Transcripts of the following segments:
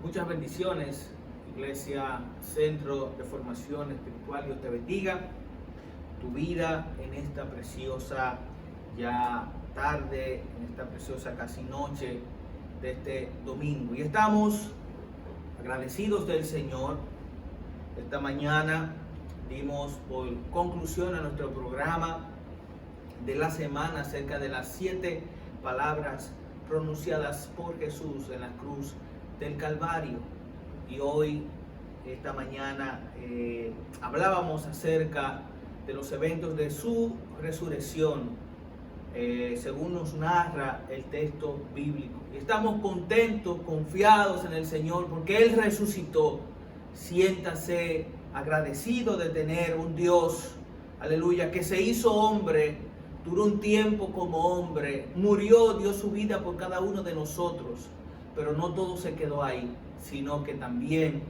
Muchas bendiciones, Iglesia Centro de Formación Espiritual. Dios te bendiga tu vida en esta preciosa ya tarde, en esta preciosa casi noche de este domingo. Y estamos agradecidos del Señor. Esta mañana dimos por conclusión a nuestro programa de la semana acerca de las 7 palabras pronunciadas por Jesús en la cruz del Calvario. Y hoy, esta mañana, hablábamos acerca de los eventos de su resurrección, según nos narra el texto bíblico. Y estamos contentos, confiados en el Señor, porque Él resucitó. Siéntase agradecido de tener un Dios, aleluya, que se hizo hombre, duró un tiempo como hombre, murió, dio su vida por cada uno de nosotros, pero no todo se quedó ahí, sino que también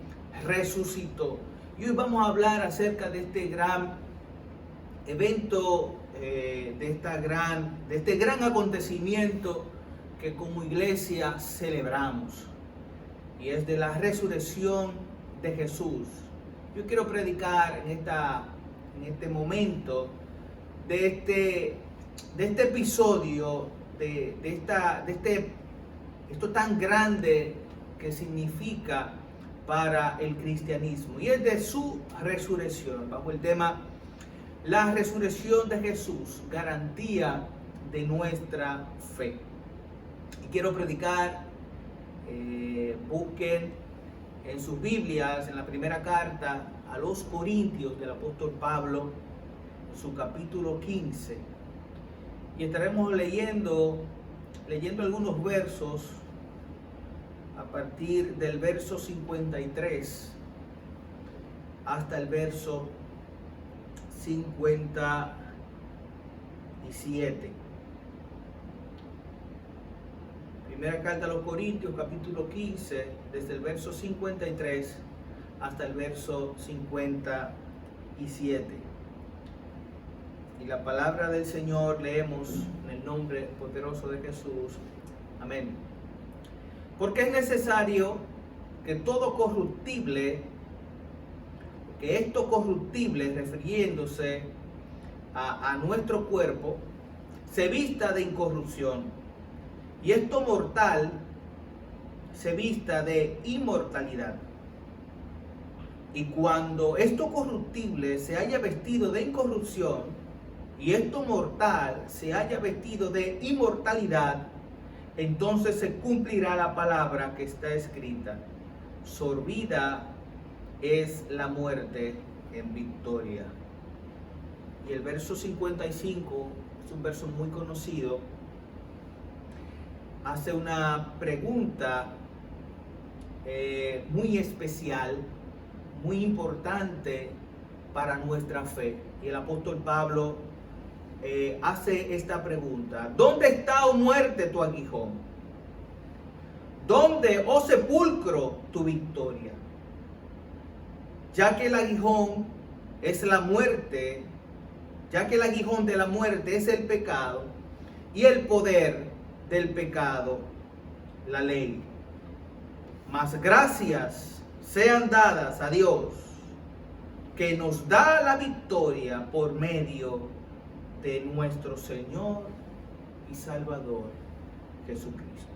resucitó. Y hoy vamos a hablar acerca de este gran evento, de este gran acontecimiento que como iglesia celebramos, y es de la resurrección de Jesús. Yo quiero predicar en este momento de este episodio, esto tan grande que significa para el cristianismo, y es de su resurrección, bajo el tema la resurrección de Jesús, garantía de nuestra fe. Y quiero predicar, busquen en sus Biblias, en la primera carta a los Corintios del apóstol Pablo, en su capítulo 15, y estaremos leyendo algunos versos a partir del verso 53 hasta el verso 57. Primera carta a los Corintios, capítulo 15, desde el verso 53 hasta el verso 57. Y la palabra del Señor leemos en el nombre poderoso de Jesús. Amén. Porque es necesario que todo corruptible, que esto corruptible, refiriéndose a nuestro cuerpo, se vista de incorrupción, y esto mortal se vista de inmortalidad. Y cuando esto corruptible se haya vestido de incorrupción, y esto mortal se haya vestido de inmortalidad, entonces se cumplirá la palabra que está escrita: sorbida es la muerte en victoria. Y el verso 55 es un verso muy conocido. Hace una pregunta muy especial, muy importante para nuestra fe. Y el apóstol Pablo hace esta pregunta: ¿dónde está, oh muerte, tu aguijón? ¿Dónde, oh sepulcro, tu victoria? Ya que el aguijón es la muerte, ya que el aguijón de la muerte es el pecado, y el poder del pecado, la ley. Mas gracias sean dadas a Dios, que nos da la victoria por medio de nuestro Señor y Salvador Jesucristo.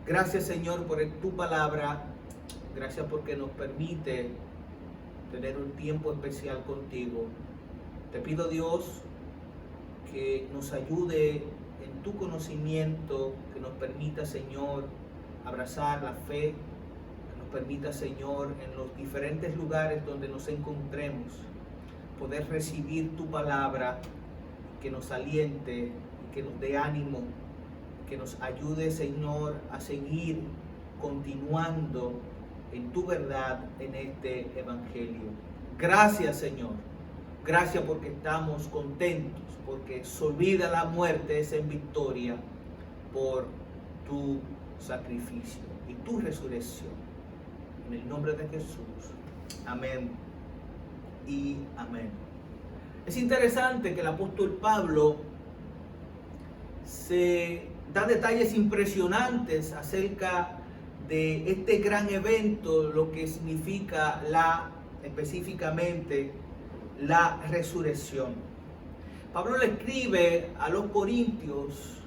Gracias, Señor, por tu palabra. Gracias porque nos permite tener un tiempo especial contigo. Te pido, Dios, que nos ayude en tu conocimiento, que nos permita, Señor, abrazar la fe, que nos permita, Señor, en los diferentes lugares donde nos encontremos, poder recibir tu palabra, que nos aliente, que nos dé ánimo, que nos ayude, Señor, a seguir continuando en tu verdad, en este evangelio. Gracias, Señor. Gracias porque estamos contentos, porque sorbida la muerte es en victoria por tu sacrificio y tu resurrección. En el nombre de Jesús. Amén y amén. Es interesante que el apóstol Pablo se da detalles impresionantes acerca de este gran evento, lo que significa específicamente la resurrección. Pablo le escribe a los corintios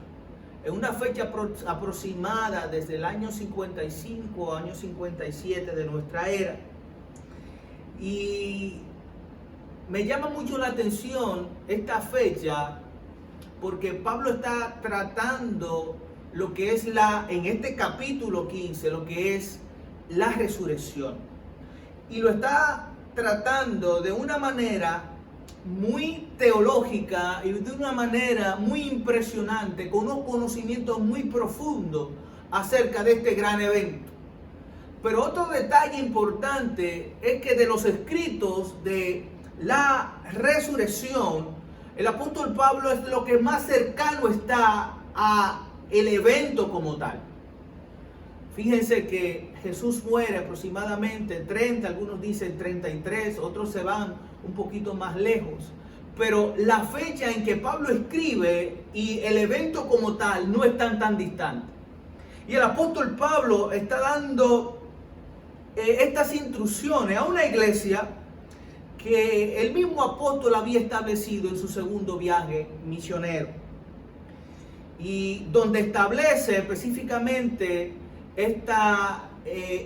en una fecha aproximada desde el año 55 año 57 de nuestra era. Y me llama mucho la atención esta fecha porque Pablo está tratando lo que es en este capítulo 15, lo que es la resurrección. Y lo está tratando de una manera muy teológica y de una manera muy impresionante, con unos conocimientos muy profundos acerca de este gran evento. Pero otro detalle importante es que de los escritos de la resurrección, el apóstol Pablo es lo que más cercano está a el evento como tal. Fíjense que Jesús muere aproximadamente 30, algunos dicen 33, otros se van un poquito más lejos. Pero la fecha en que Pablo escribe y el evento como tal no están tan distantes. Y el apóstol Pablo está dando estas instrucciones a una iglesia que el mismo apóstol había establecido en su segundo viaje misionero. Y donde establece específicamente esta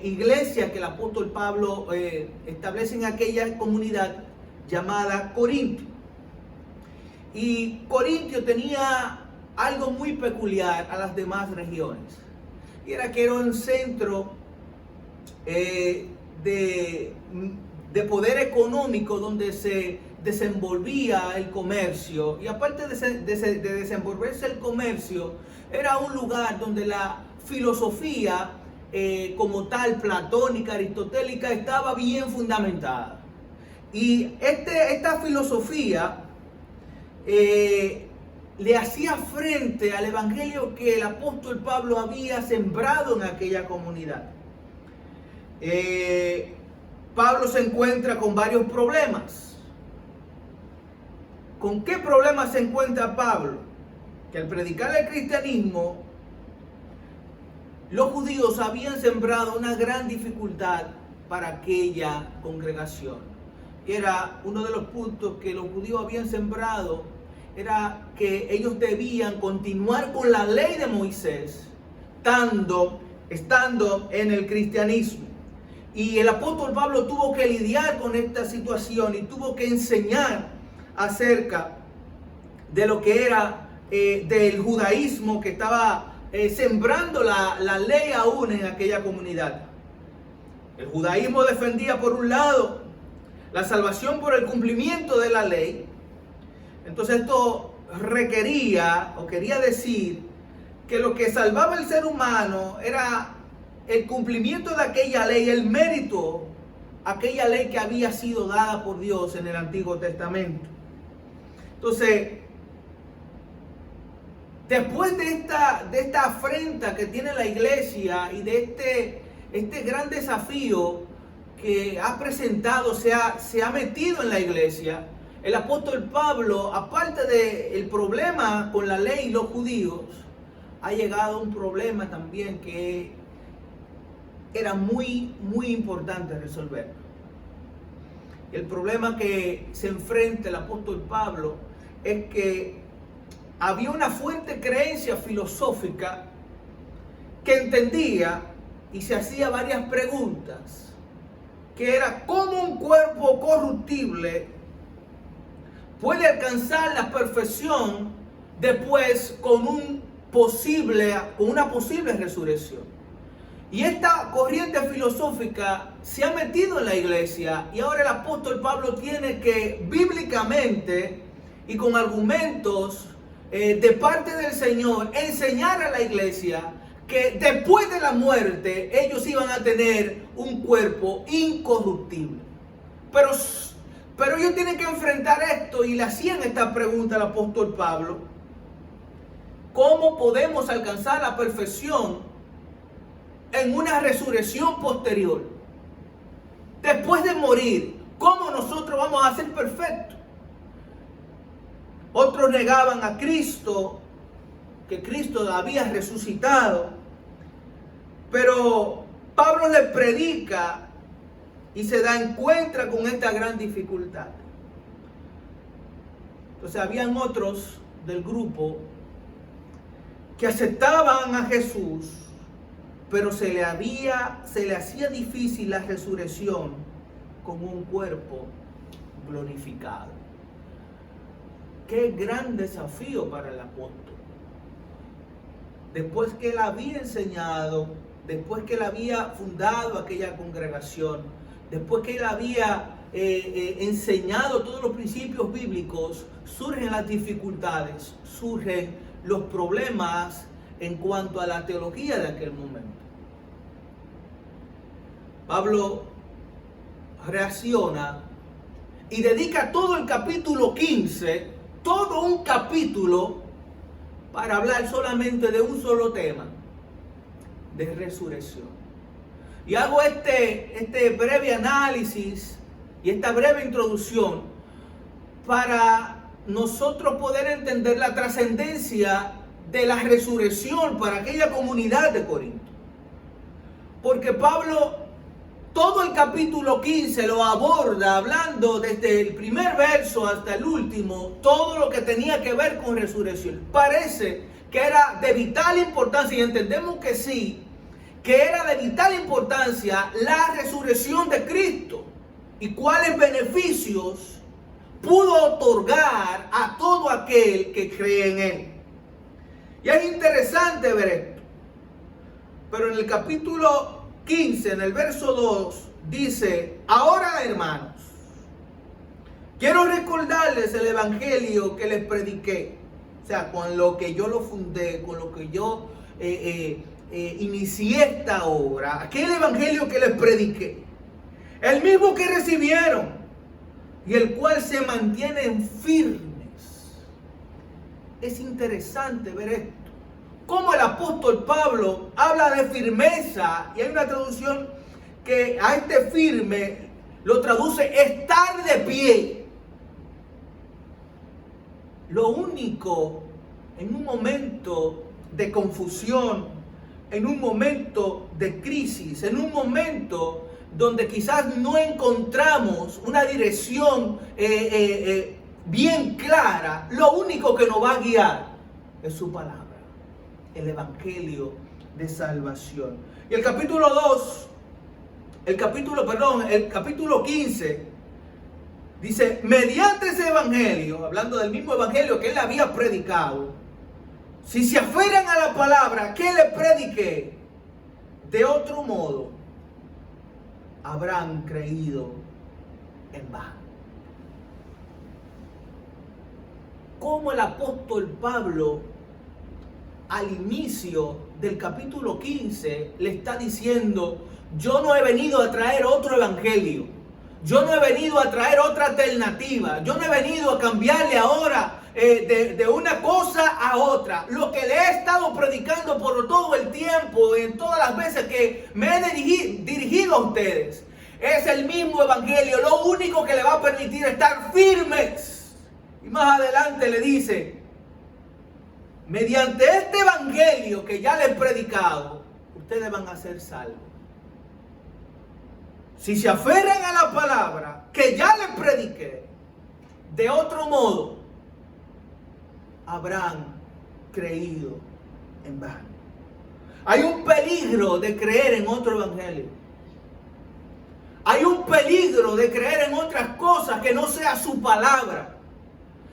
iglesia que el apóstol Pablo establece en aquella comunidad llamada Corintio. Y Corintio tenía algo muy peculiar a las demás regiones. Y era que era un centro de poder económico donde se desenvolvía el comercio. Y aparte de desenvolverse el comercio, era un lugar donde la filosofía como tal, platónica, aristotélica, estaba bien fundamentada. Y esta filosofía le hacía frente al evangelio que el apóstol Pablo había sembrado en aquella comunidad. Pablo se encuentra con varios problemas. ¿Con qué problemas se encuentra Pablo? Que al predicar el cristianismo, los judíos habían sembrado una gran dificultad para aquella congregación. Era uno de los puntos que los judíos habían sembrado, era que ellos debían continuar con la ley de Moisés, estando en el cristianismo. Y el apóstol Pablo tuvo que lidiar con esta situación y tuvo que enseñar acerca de lo que era del judaísmo que estaba sembrando la ley aún en aquella comunidad. El judaísmo defendía por un lado la salvación por el cumplimiento de la ley. Entonces esto requería o quería decir que lo que salvaba al ser humano era el cumplimiento de aquella ley, el mérito, aquella ley que había sido dada por Dios en el Antiguo Testamento. Entonces, después de esta afrenta que tiene la iglesia y de este gran desafío que ha presentado, se ha metido en la iglesia, el apóstol Pablo, aparte del problema con la ley y los judíos, ha llegado a un problema también que era muy, muy importante resolver. El problema que se enfrenta el apóstol Pablo es que había una fuerte creencia filosófica que entendía y se hacía varias preguntas, que era cómo un cuerpo corruptible puede alcanzar la perfección después con una posible resurrección. Y esta corriente filosófica se ha metido en la iglesia y ahora el apóstol Pablo tiene que bíblicamente y con argumentos de parte del Señor enseñar a la iglesia que después de la muerte ellos iban a tener un cuerpo incorruptible. Pero ellos tienen que enfrentar esto y le hacían esta pregunta al apóstol Pablo: ¿cómo podemos alcanzar la perfección en una resurrección posterior? Después de morir, ¿cómo nosotros vamos a ser perfectos? Otros negaban a Cristo, que Cristo había resucitado. Pero Pablo le predica y se encuentra con esta gran dificultad. Entonces habían otros del grupo que aceptaban a Jesús, pero se le hacía difícil la resurrección con un cuerpo glorificado. Qué gran desafío para el apóstol. Después que él había enseñado, después que él había fundado aquella congregación, después que él había enseñado todos los principios bíblicos, surgen las dificultades, surgen los problemas en cuanto a la teología de aquel momento. Pablo reacciona y dedica todo el capítulo 15, todo un capítulo, para hablar solamente de un solo tema, de resurrección. Y hago este breve análisis y esta breve introducción para nosotros poder entender la trascendencia de la resurrección para aquella comunidad de Corinto. Porque Pablo todo el capítulo 15 lo aborda hablando desde el primer verso hasta el último, todo lo que tenía que ver con resurrección. Parece que era de vital importancia, y entendemos que sí, que era de vital importancia la resurrección de Cristo y cuáles beneficios pudo otorgar a todo aquel que cree en Él. Y es interesante ver esto. Pero en el capítulo 15, en el verso 2, dice: ahora, hermanos, quiero recordarles el evangelio que les prediqué. O sea, con lo que yo lo fundé, con lo que yo inicié esta obra. Aquel evangelio que les prediqué. El mismo que recibieron y el cual se mantienen firmes. Es interesante ver esto. Cómo el apóstol Pablo habla de firmeza, y hay una traducción que a este firme lo traduce estar de pie. Lo único, en un momento de confusión, en un momento de crisis, en un momento donde quizás no encontramos una dirección bien clara, lo único que nos va a guiar es su palabra. El evangelio de salvación. Y el capítulo 15 dice: mediante ese evangelio, hablando del mismo evangelio que él había predicado, si se aferran a la palabra que le prediqué, de otro modo habrán creído en vano. Como el apóstol Pablo al inicio del capítulo 15 le está diciendo: yo no he venido a traer otro evangelio, yo no he venido a traer otra alternativa, yo no he venido a cambiarle ahora de una cosa a otra. Lo que le he estado predicando por todo el tiempo, en todas las veces que me he dirigido a ustedes, es el mismo evangelio. Lo único que le va a permitir estar firmes. Y más adelante le dice: mediante este evangelio que ya les he predicado, ustedes van a ser salvos. Si se aferran a la palabra que ya les prediqué, de otro modo habrán creído en vano. Hay un peligro de creer en otro evangelio. Hay un peligro de creer en otras cosas que no sea su palabra.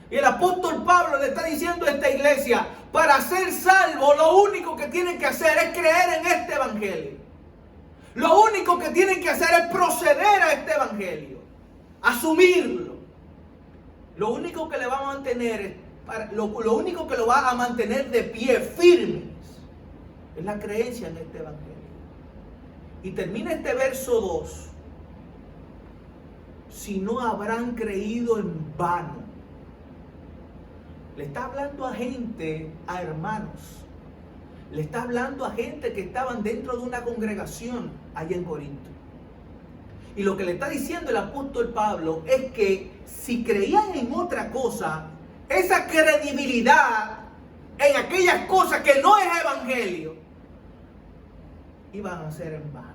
Y el apóstol Pablo le está diciendo a esta iglesia: para ser salvo, lo único que tienen que hacer es creer en este evangelio. Lo único que tienen que hacer es proceder a este evangelio, asumirlo. Lo único que le va a mantener, lo único que lo va a mantener de pie, firmes, es la creencia en este evangelio. Y termina este verso 2: si no habrán creído en vano. Le está hablando a gente, a hermanos. Le está hablando a gente que estaban dentro de una congregación allá en Corinto. Y lo que le está diciendo el apóstol Pablo es que si creían en otra cosa, esa credibilidad en aquellas cosas que no es evangelio, iban a ser en vano.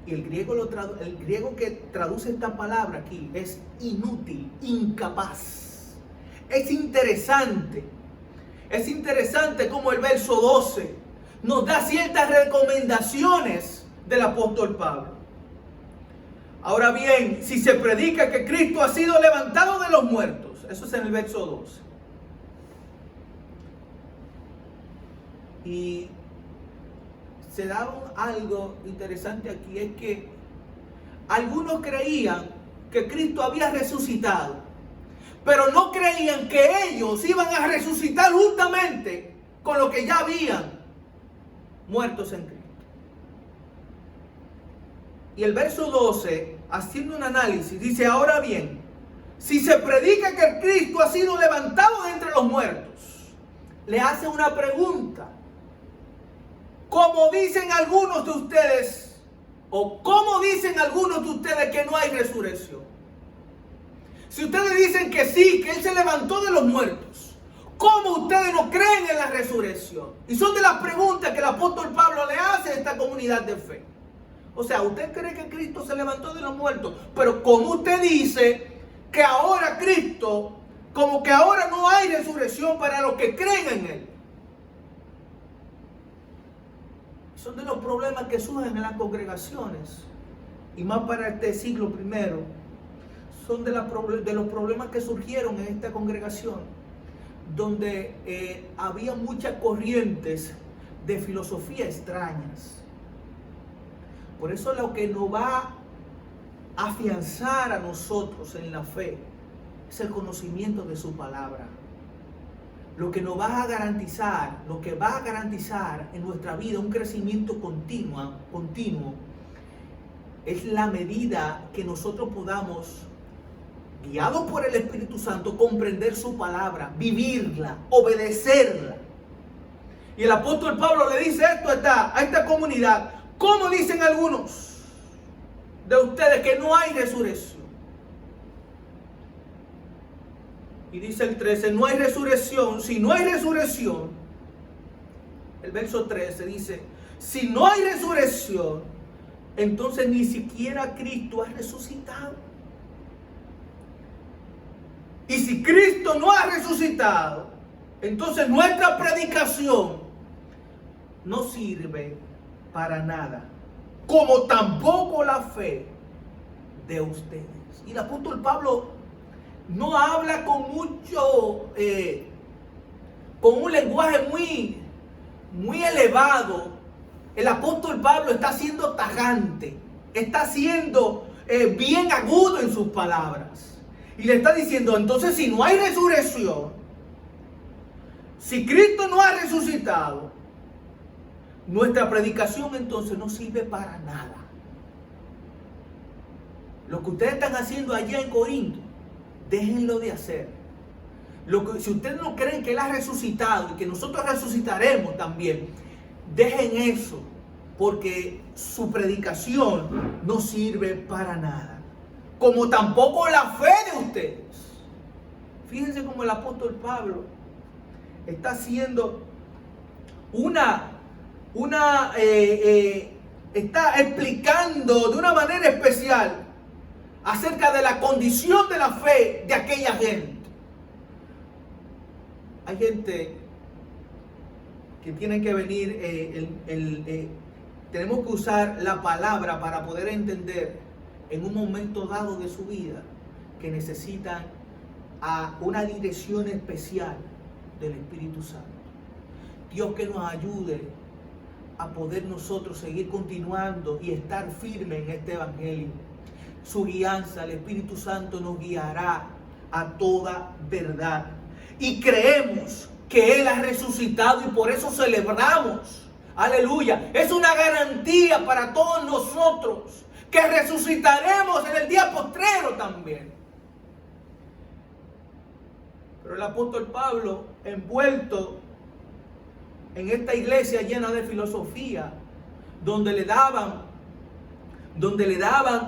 Y el griego que traduce esta palabra aquí es inútil, incapaz. Es interesante cómo el verso 12 nos da ciertas recomendaciones del apóstol Pablo. Ahora bien, si se predica que Cristo ha sido levantado de los muertos, eso es en el verso 12. Y se da algo interesante aquí, es que algunos creían que Cristo había resucitado, pero no creían que ellos iban a resucitar justamente con lo que ya habían muertos en Cristo. Y el verso 12, haciendo un análisis, dice: ahora bien, si se predica que Cristo ha sido levantado de entre los muertos, le hace una pregunta. ¿Cómo dicen algunos de ustedes, o cómo dicen algunos de ustedes que no hay resurrección? Si ustedes dicen que sí, que Él se levantó de los muertos, ¿cómo ustedes no creen en la resurrección? Y son de las preguntas que el apóstol Pablo le hace a esta comunidad de fe. O sea, usted cree que Cristo se levantó de los muertos, pero ¿cómo usted dice que ahora Cristo, como que ahora no hay resurrección para los que creen en Él? Son de los problemas que surgen en las congregaciones, y más para este siglo primero. Son de los problemas que surgieron en esta congregación, donde había muchas corrientes de filosofía extrañas. Por eso lo que nos va a afianzar a nosotros en la fe es el conocimiento de su palabra. Lo que va a garantizar en nuestra vida un crecimiento continuo, es la medida que nosotros podamos, guiados por el Espíritu Santo, comprender su palabra, vivirla, obedecerla. Y el apóstol Pablo le dice esto a esta comunidad: ¿cómo dicen algunos de ustedes que no hay resurrección? Y dice el 13, no hay resurrección. Si no hay resurrección, el verso 13 dice: si no hay resurrección, entonces ni siquiera Cristo ha resucitado. Y si Cristo no ha resucitado, entonces nuestra predicación no sirve para nada, como tampoco la fe de ustedes. Y el apóstol Pablo no habla con un lenguaje muy elevado. El apóstol Pablo está siendo tajante, está siendo bien agudo en sus palabras. Y le está diciendo: entonces, si no hay resurrección, si Cristo no ha resucitado, nuestra predicación entonces no sirve para nada. Lo que ustedes están haciendo allá en Corinto, déjenlo de hacer. Si ustedes no creen que Él ha resucitado y que nosotros resucitaremos también, dejen eso, porque su predicación no sirve para nada, como tampoco la fe de ustedes. Fíjense cómo el apóstol Pablo está haciendo está explicando de una manera especial acerca de la condición de la fe de aquella gente. Hay gente que tiene que venir, tenemos que usar la palabra para poder entender en un momento dado de su vida que necesitan a una dirección especial del Espíritu Santo. Dios que nos ayude a poder nosotros seguir continuando y estar firmes en este evangelio. Su guianza, el Espíritu Santo nos guiará a toda verdad. Y creemos que Él ha resucitado y por eso celebramos. Aleluya. Es una garantía para todos nosotros que resucitaremos en el día postrero también. Pero el apóstol Pablo, envuelto en esta iglesia llena de filosofía, donde le daban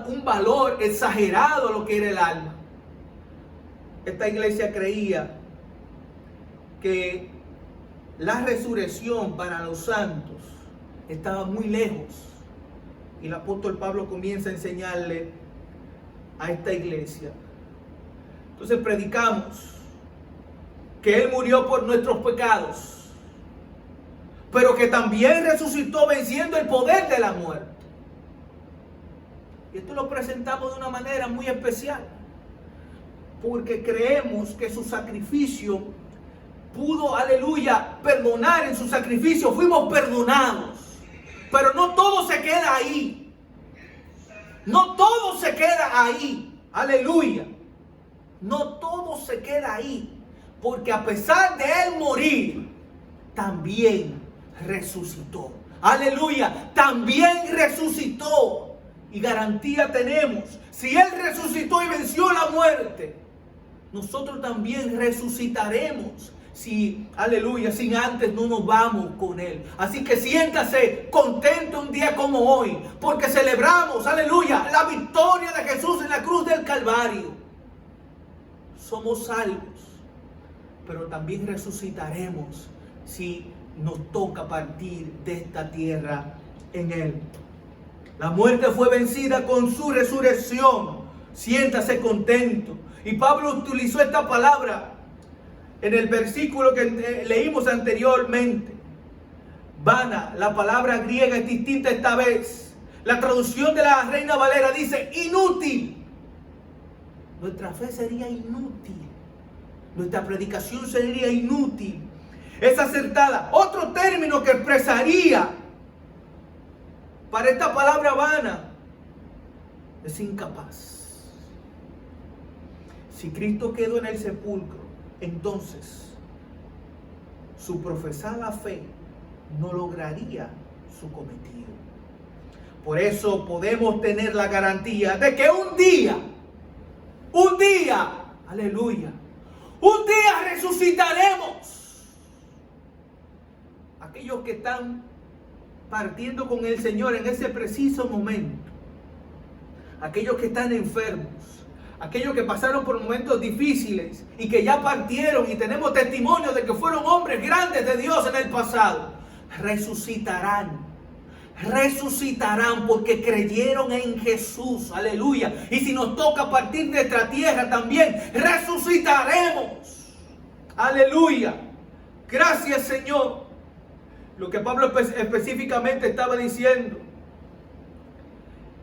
un valor exagerado a lo que era el alma. Esta iglesia creía que la resurrección para los santos estaba muy lejos Y el apóstol Pablo comienza a enseñarle a esta iglesia. Entonces predicamos que Él murió por nuestros pecados, pero que también resucitó venciendo el poder de la muerte. Y esto lo presentamos de una manera muy especial, porque creemos que su sacrificio pudo, aleluya, perdonar. En su sacrificio fuimos perdonados. Pero no todo se queda ahí. No todo se queda ahí. Aleluya. No todo se queda ahí. Porque a pesar de Él morir, también resucitó. Aleluya. También resucitó. Y garantía tenemos. Si Él resucitó y venció la muerte, nosotros también resucitaremos. Si, aleluya, sin antes no nos vamos con Él. Así que siéntase contento un día como hoy, porque celebramos, aleluya, la victoria de Jesús en la cruz del Calvario. Somos salvos, pero también resucitaremos si nos toca partir de esta tierra en Él. La muerte fue vencida con su resurrección. Siéntase contento. Y Pablo utilizó esta palabra en el versículo que leímos anteriormente. Vana, la palabra griega es distinta esta vez. La traducción de la Reina Valera dice inútil. Nuestra fe sería inútil. Nuestra predicación sería inútil. Es acertada. Otro término que expresaría para esta palabra vana es incapaz. Si Cristo quedó en el sepulcro, entonces su profesada fe no lograría su cometido. Por eso podemos tener la garantía de que un día, aleluya, un día resucitaremos. Aquellos que están partiendo con el Señor en ese preciso momento, aquellos que están enfermos, aquellos que pasaron por momentos difíciles y que ya partieron y tenemos testimonio de que fueron hombres grandes de Dios en el pasado, resucitarán porque creyeron en Jesús, aleluya. Y si nos toca partir de esta tierra también, resucitaremos, aleluya. Gracias, Señor. Lo que Pablo específicamente estaba diciendo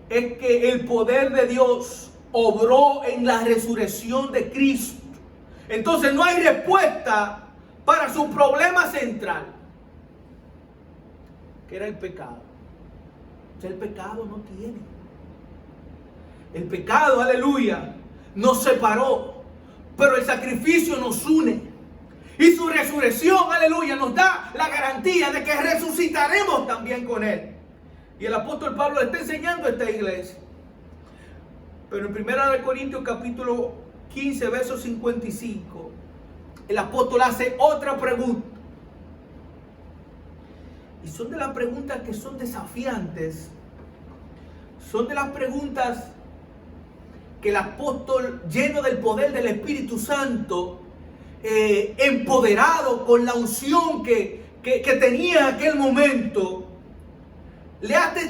es que el poder de Dios obró en la resurrección de Cristo. Entonces no hay respuesta para su problema central, que era el pecado. O sea, el pecado no tiene. El pecado, aleluya, nos separó, pero el sacrificio nos une. Y su resurrección, aleluya, nos da la garantía de que resucitaremos también con Él. Y el apóstol Pablo le está enseñando a esta iglesia. Pero en 1 Corintios capítulo 15, verso 55, el apóstol hace otra pregunta. Y son de las preguntas que son desafiantes. Son de las preguntas que el apóstol, lleno del poder del Espíritu Santo, empoderado con la unción que tenía en aquel momento, le hace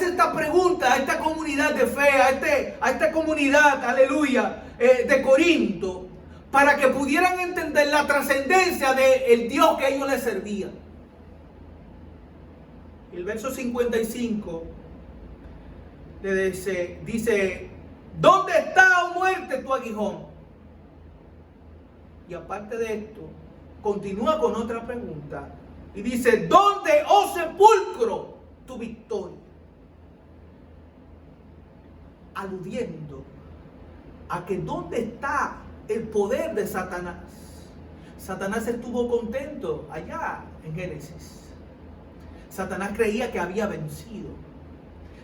esta pregunta a esta comunidad de fe, a esta comunidad, aleluya, de Corinto, para que pudieran entender la trascendencia del Dios que ellos le servían. El verso 55 le dice, ¿dónde está, oh muerte, tu aguijón? Y aparte de esto, continúa con otra pregunta y dice, ¿dónde, oh sepulcro, tu victoria? Aludiendo a que ¿dónde está el poder de Satanás? Satanás estuvo contento allá en Génesis. Satanás creía que había vencido.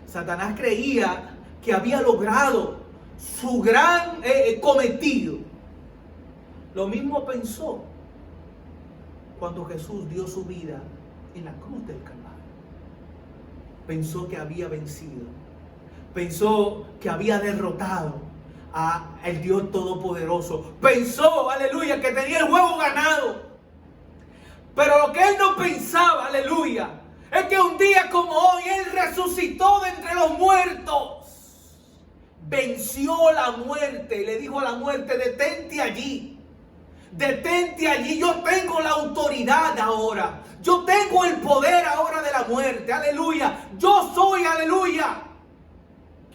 Satanás creía que había logrado su gran cometido. Lo mismo pensó cuando Jesús dio su vida en la cruz del Calvario. Pensó que había vencido. Pensó que había derrotado al Dios Todopoderoso. Pensó, aleluya, que tenía el juego ganado. Pero lo que él no pensaba, aleluya, Es que un día como hoy Él resucitó de entre los muertos. Venció la muerte y le dijo a la muerte: detente allí. Detente allí. Yo tengo la autoridad ahora. Yo tengo el poder ahora de la muerte. Aleluya. Yo soy, aleluya,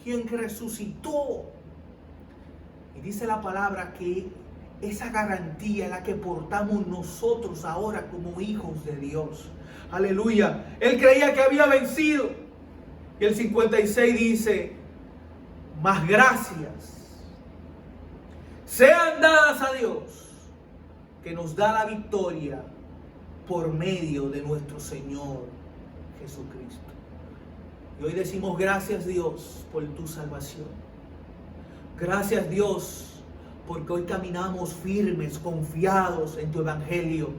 quien resucitó. Y dice la palabra que esa garantía es la que portamos nosotros ahora como hijos de Dios. Aleluya. Él creía que había vencido. Y el 56 dice: mas gracias sean dadas a Dios, que nos da la victoria por medio de nuestro Señor Jesucristo. Y hoy decimos: gracias, Dios, por tu salvación. Gracias, Dios, porque hoy caminamos firmes, confiados en tu evangelio.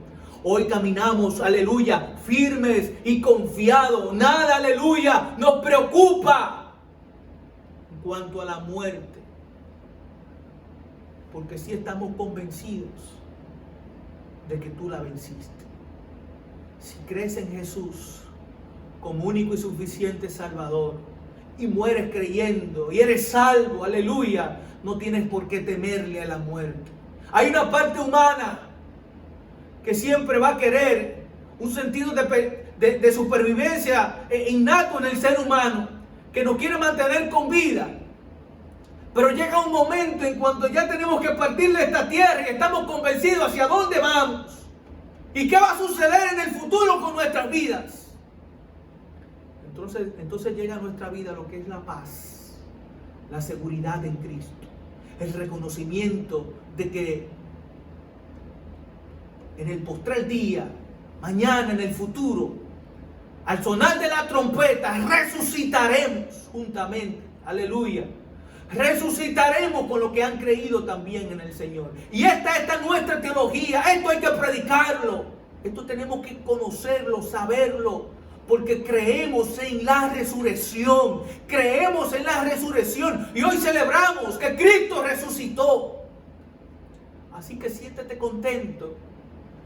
Hoy caminamos, aleluya, firmes y confiados. Nada, aleluya, nos preocupa en cuanto a la muerte. Porque sí estamos convencidos de que tú la venciste. Si crees en Jesús como único y suficiente Salvador y mueres creyendo y eres salvo, aleluya, no tienes por qué temerle a la muerte. Hay una parte humana que siempre va a querer un sentido de supervivencia innato en el ser humano, que nos quiere mantener con vida. Pero llega un momento en cuando ya tenemos que partir de esta tierra y estamos convencidos hacia dónde vamos y qué va a suceder en el futuro con nuestras vidas. Entonces llega a nuestra vida lo que es la paz, la seguridad en Cristo, el reconocimiento de que en el postrer día, mañana, en el futuro, al sonar de la trompeta, resucitaremos juntamente. Aleluya. Resucitaremos con lo que han creído también en el Señor. Y esta es nuestra teología. Esto hay que predicarlo. Esto tenemos que conocerlo, saberlo. Porque creemos en la resurrección. Creemos en la resurrección. Y hoy celebramos que Cristo resucitó. Así que siéntete contento.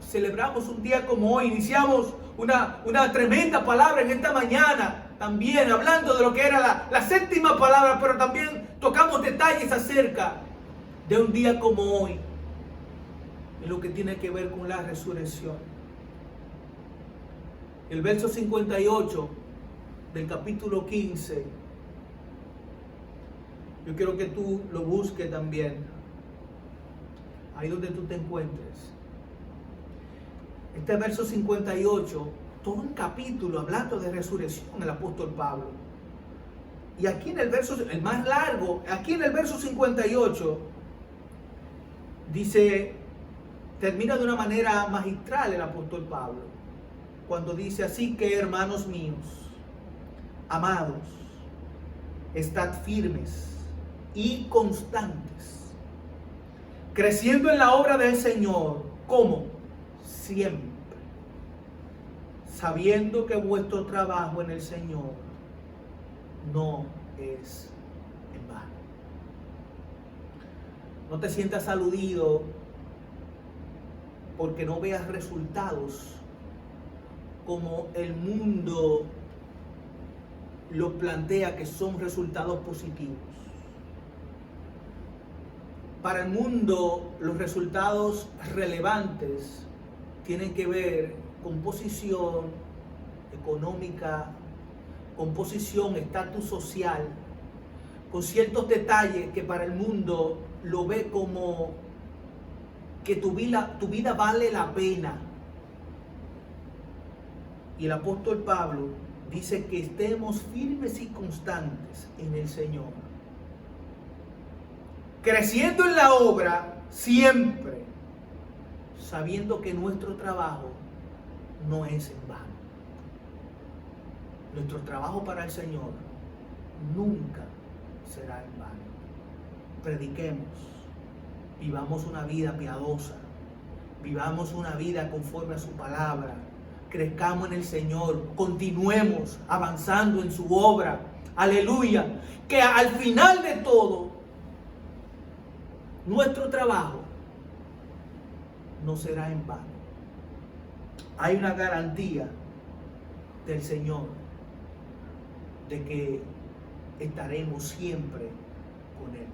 Celebramos un día como hoy. Iniciamos una tremenda palabra en esta mañana. También hablando de lo que era la séptima palabra. Pero también tocamos detalles acerca de un día como hoy. En lo que tiene que ver con la resurrección. El verso 58 del capítulo 15. Yo quiero que tú lo busques también. Ahí donde tú te encuentres. Este verso 58, todo un capítulo hablando de resurrección, el apóstol Pablo. Y aquí en el verso, el más largo, aquí en el verso 58, dice, termina de una manera magistral el apóstol Pablo. Cuando dice: así que, hermanos míos, amados, estad firmes y constantes, creciendo en la obra del Señor, como siempre, sabiendo que vuestro trabajo en el Señor no es en vano. No te sientas aludido porque no veas resultados como el mundo lo plantea, que son resultados positivos. Para el mundo, los resultados relevantes tienen que ver con posición económica, con posición, estatus social, con ciertos detalles que para el mundo lo ve como que tu vida vale la pena. Y el apóstol Pablo dice que estemos firmes y constantes en el Señor, creciendo en la obra siempre, sabiendo que nuestro trabajo no es en vano. Nuestro trabajo para el Señor nunca será en vano. Prediquemos, vivamos una vida piadosa, vivamos una vida conforme a su palabra. Crezcamos en el Señor, continuemos avanzando en su obra. Aleluya. Que al final de todo, nuestro trabajo no será en vano. Hay una garantía del Señor, de que estaremos siempre con Él.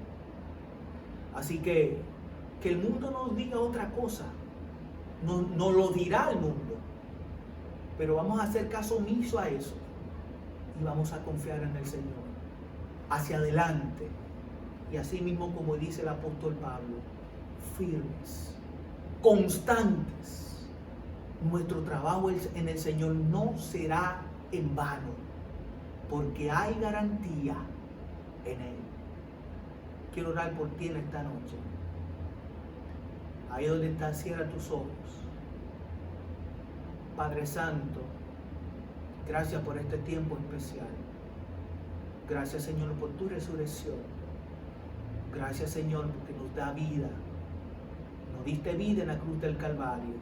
Así que el mundo nos diga otra cosa, no lo dirá el mundo, pero vamos a hacer caso omiso a eso y vamos a confiar en el Señor, hacia adelante, y así mismo como dice el apóstol Pablo, firmes, constantes. Nuestro trabajo en el Señor no será en vano, porque hay garantía en Él. Quiero orar por ti en esta noche. Ahí donde estás, cierra tus ojos. Padre Santo, gracias por este tiempo especial. Gracias, Señor, por tu resurrección. Gracias, Señor, porque nos da vida. Nos diste vida en la cruz del Calvario.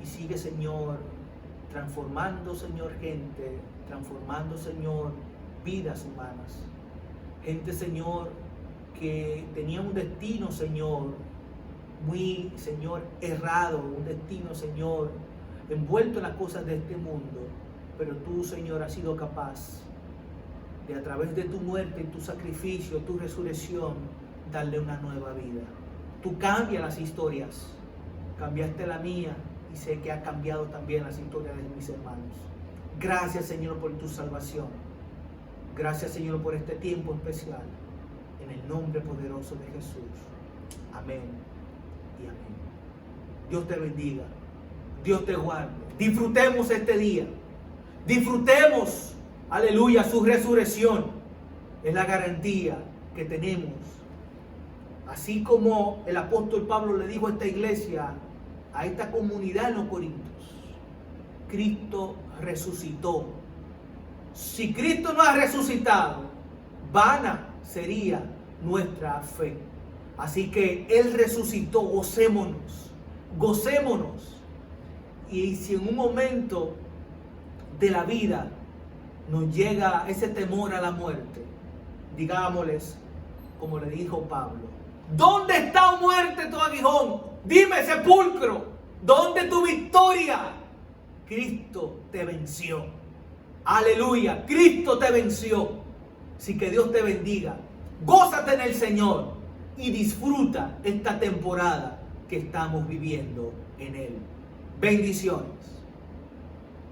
Y sigue, Señor, transformando, Señor, gente. Transformando, Señor, vidas humanas. Gente, Señor, que tenía un destino, Señor, muy, Señor, errado. Un destino, Señor, envuelto en las cosas de este mundo. Pero tú, Señor, has sido capaz de, a través de tu muerte y tu sacrificio, tu resurrección, darle una nueva vida. Tú cambias las historias. Cambiaste la mía y sé que has cambiado también las historias de mis hermanos. Gracias, Señor, por tu salvación. Gracias, Señor, por este tiempo especial. En el nombre poderoso de Jesús. Amén y amén. Dios te bendiga. Dios te guarde. Disfrutemos este día. Disfrutemos, aleluya, su resurrección. Es la garantía que tenemos. Así como el apóstol Pablo le dijo a esta iglesia, a esta comunidad en los Corintios, Cristo resucitó. Si Cristo no ha resucitado, vana sería nuestra fe. Así que Él resucitó, gocémonos, gocémonos. Y si en un momento de la vida nos llega ese temor a la muerte, digámosles, como le dijo Pablo, ¿dónde está, muerte, tu aguijón? Dime, sepulcro, ¿dónde tu victoria? Cristo te venció. Aleluya, Cristo te venció. Así que Dios te bendiga. Gózate en el Señor y disfruta esta temporada que estamos viviendo en Él. Bendiciones.